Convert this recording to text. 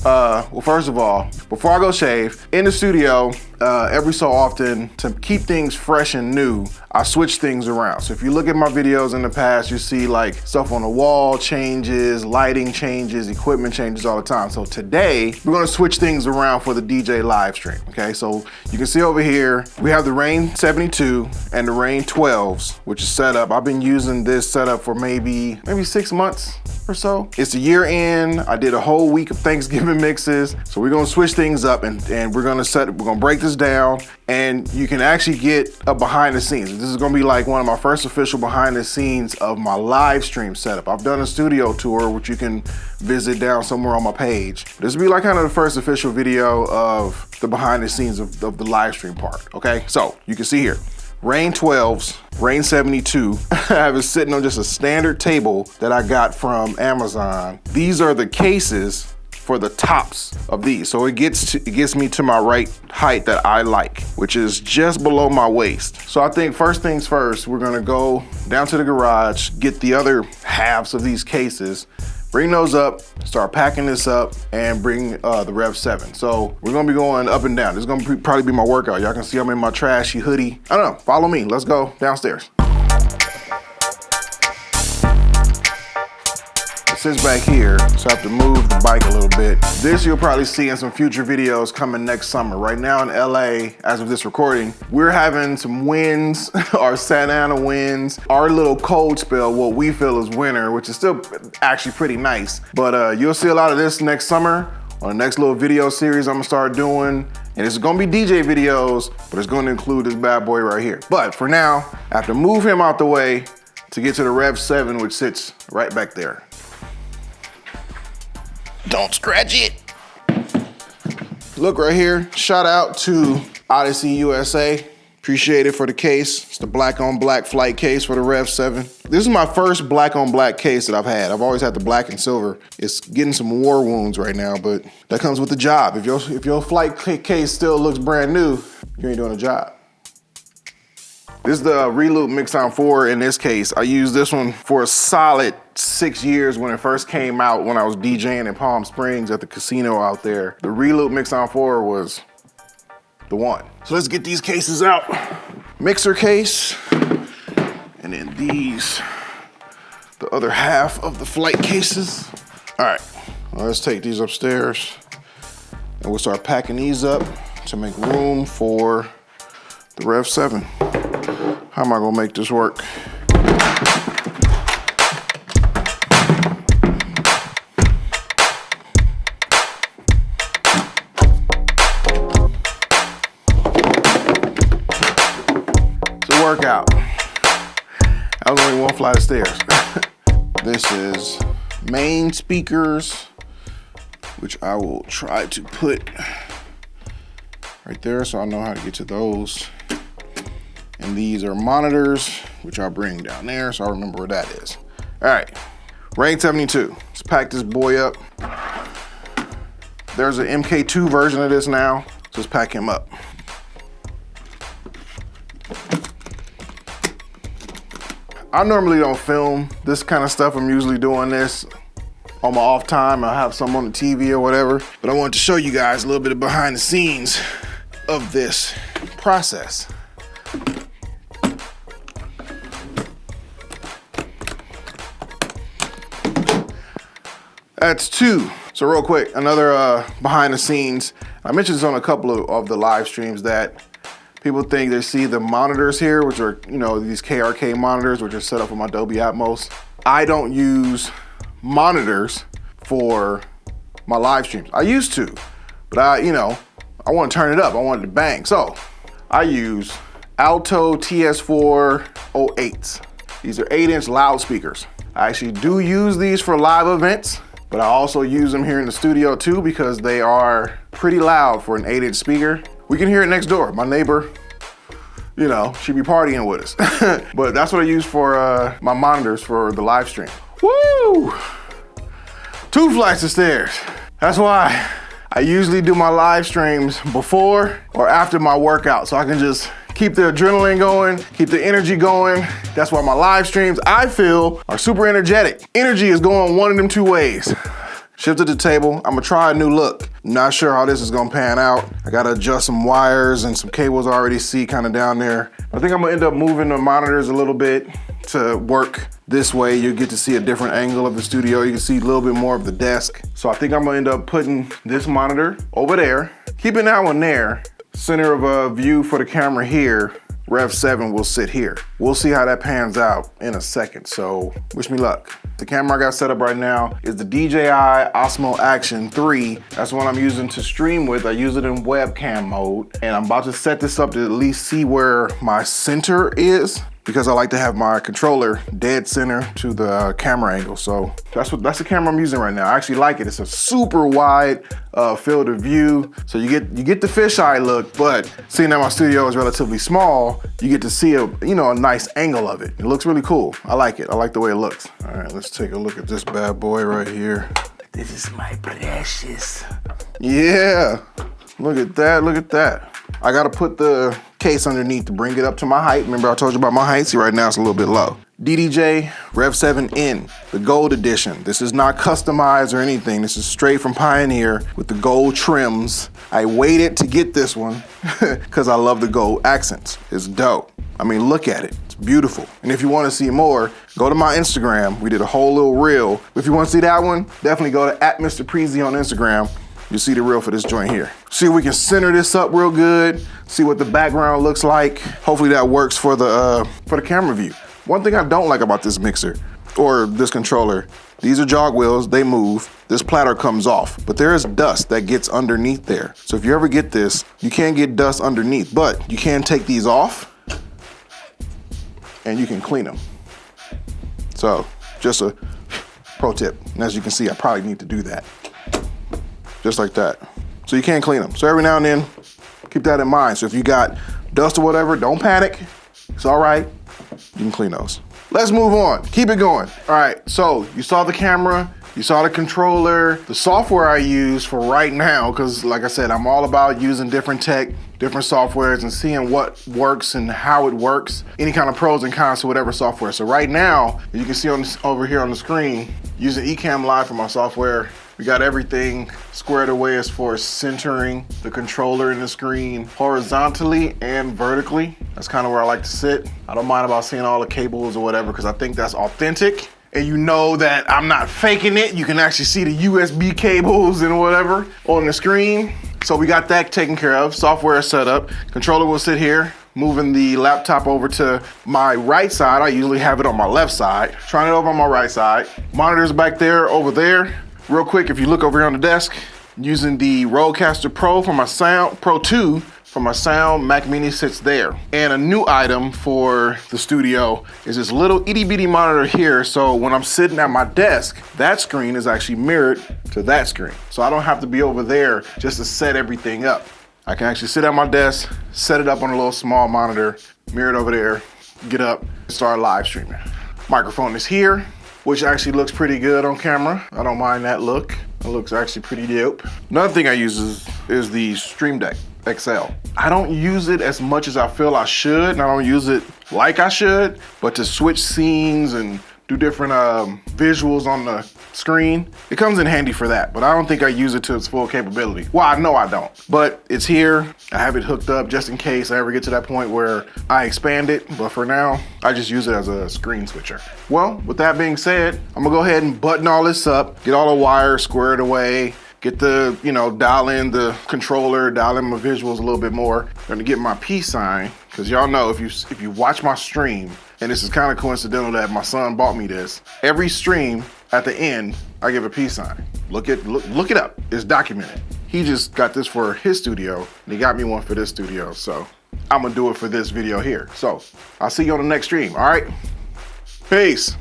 Well, first of all, before I go shave, in the studio, every so often, to keep things fresh and new, I switch things around. So if you look at my videos in the past, you see like stuff on the wall changes, lighting changes, equipment changes all the time. So today, we're gonna switch things around for the DJ live stream, okay? So you can see over here, we have the Rain 72 and the Rain 12s, which is set up. I've been using this setup for maybe 6 months or so. It's the year end. I did a whole week of Thanksgiving mixes. So we're gonna switch things up and we're gonna break this down, and you can actually get a behind the scenes. This is gonna be like one of my first official behind the scenes of my live stream setup. I've done a studio tour, which you can visit down somewhere on my page. This will be like kind of the first official video of the behind the scenes of the live stream part, okay? So you can see here, Rain 12s, Rain 72. I have it sitting on just a standard table that I got from Amazon. These are the cases for the tops of these. So it gets me to my right height that I like, which is just below my waist. So I think first things first, we're gonna go down to the garage, get the other halves of these cases, bring those up, start packing this up, and bring the Rev 7. So we're gonna be going up and down. This is gonna probably be my workout. Y'all can see I'm in my trashy hoodie. I don't know, follow me. Let's go downstairs. It sits back here, so I have to move the bike a little bit. This you'll probably see in some future videos coming next summer. Right now in LA, as of this recording, we're having some winds, our Santa Ana winds, our little cold spell, what we feel is winter, which is still actually pretty nice. But you'll see a lot of this next summer on the next little video series I'm gonna start doing. And it's gonna be DJ videos, but it's gonna include this bad boy right here. But for now, I have to move him out the way to get to the Rev 7, which sits right back there. Don't scratch it. Look right here, shout out to Odyssey USA. Appreciate it for the case. It's the black on black flight case for the Rev 7. This is my first black on black case that I've had. I've always had the black and silver. It's getting some war wounds right now, but that comes with the job. If your flight case still looks brand new, you ain't doing a job. This is the Reloop Mixon 4 in this case. I used this one for a solid 6 years when it first came out when I was DJing in Palm Springs at the casino out there. The Reloop Mixon 4 was the one. So let's get these cases out. Mixer case, and then these, the other half of the flight cases. All right, well, let's take these upstairs and we'll start packing these up to make room for the Rev 7. How am I gonna make this work? It's a workout. That was only one flight of stairs. This is main speakers, which I will try to put right there so I know how to get to those. And these are monitors, which I'll bring down there so I remember where that is. All right, Rain 72. Let's pack this boy up. There's an MK2 version of this now, so let's pack him up. I normally don't film this kind of stuff. I'm usually doing this on my off time. I'll have some on the TV or whatever, but I wanted to show you guys a little bit of behind the scenes of this process. That's two. So real quick, another behind the scenes. I mentioned this on a couple of the live streams that people think they see the monitors here, which are, you know, these KRK monitors, which are set up with my Dolby Atmos. I don't use monitors for my live streams. I used to, but I want to turn it up. I want it to bang. So I use Alto TS4 08s. These are 8-inch loudspeakers. I actually do use these for live events, but I also use them here in the studio too because they are pretty loud for an 8-inch speaker. We can hear it next door. My neighbor, you know, she be partying with us. But that's what I use for my monitors for the live stream. Woo! 2 flights of stairs. That's why I usually do my live streams before or after my workout, so I can just keep the adrenaline going, keep the energy going. That's why my live streams, I feel, are super energetic. Energy is going one of them 2 ways. Shifted the table. I'm gonna try a new look. Not sure how this is gonna pan out. I gotta adjust some wires and some cables I already see kind of down there. I think I'm gonna end up moving the monitors a little bit to work this way. You get to see a different angle of the studio. You can see a little bit more of the desk. So I think I'm gonna end up putting this monitor over there, keeping that one there. Center of view for the camera here. Rev 7 will sit here. We'll see how that pans out in a second, so wish me luck. The camera I got set up right now is the DJI Osmo Action 3. That's the one I'm using to stream with. I use it in webcam mode, and I'm about to set this up to at least see where my center is, because I like to have my controller dead center to the camera angle. So that's the camera I'm using right now. I actually like it. It's a super wide field of view. So you get the fisheye look, but seeing that my studio is relatively small, you get to see a nice angle of it. It looks really cool. I like it. I like the way it looks. All right, let's take a look at this bad boy right here. This is my precious. Yeah, look at that, look at that. I gotta put the case underneath to bring it up to my height. Remember I told you about my height? See, right now it's a little bit low. DDJ Rev 7N, the gold edition. This is not customized or anything. This is straight from Pioneer with the gold trims. I waited to get this one because I love the gold accents. It's dope. I mean, look at it. It's beautiful. And if you want to see more, go to my Instagram. We did a whole little reel. If you want to see that one, definitely go to @MrPreezy on Instagram. You'll see the reel for this joint here. See if we can center this up real good. See what the background looks like. Hopefully that works for the camera view. One thing I don't like about this mixer or this controller, these are jog wheels, they move. This platter comes off, but there is dust that gets underneath there. So if you ever get this, you can't get dust underneath, but you can take these off and you can clean them. So just a pro tip. And as you can see, I probably need to do that. Just like that. So you can clean them. So every now and then, keep that in mind. So if you got dust or whatever, don't panic. It's all right. You can clean those. Let's move on. Keep it going. All right, so you saw the camera, you saw the controller, the software I use for right now, because like I said, I'm all about using different tech, different softwares and seeing what works and how it works. Any kind of pros and cons to whatever software. So right now, you can see over here on the screen, using Ecamm Live for my software. We got everything squared away as far as centering the controller in the screen horizontally and vertically. That's kind of where I like to sit. I don't mind about seeing all the cables or whatever because I think that's authentic. And you know that I'm not faking it. You can actually see the USB cables and whatever on the screen. So we got that taken care of. Software set up. Controller will sit here. Moving the laptop over to my right side. I usually have it on my left side. Trying it over on my right side. Monitors back there, over there. Real quick, if you look over here on the desk, using the Rodecaster Pro for my sound, Pro 2 for my sound, Mac Mini sits there. And a new item for the studio is this little itty bitty monitor here. So when I'm sitting at my desk, that screen is actually mirrored to that screen. So I don't have to be over there just to set everything up. I can actually sit at my desk, set it up on a little small monitor, mirror it over there, get up, start live streaming. Microphone is here, which actually looks pretty good on camera. I don't mind that look. It looks actually pretty dope. Another thing I use is the Stream Deck XL. I don't use it as much as I feel I should, and I don't use it like I should, but to switch scenes and do different visuals on the screen, it comes in handy for that, but I don't think I use it to its full capability. Well, I know I don't, but it's here. I have it hooked up just in case I ever get to that point where I expand it, but for now, I just use it as a screen switcher. Well, with that being said, I'm gonna go ahead and button all this up, get all the wires squared away, get the, dial in the controller, dial in my visuals a little bit more. I'm gonna get my peace sign, because y'all know if you watch my stream, and this is kind of coincidental that my son bought me this, every stream at the end, I give a peace sign. Look it up, it's documented. He just got this for his studio, and he got me one for this studio, so I'm gonna do it for this video here. So, I'll see you on the next stream, all right? Peace.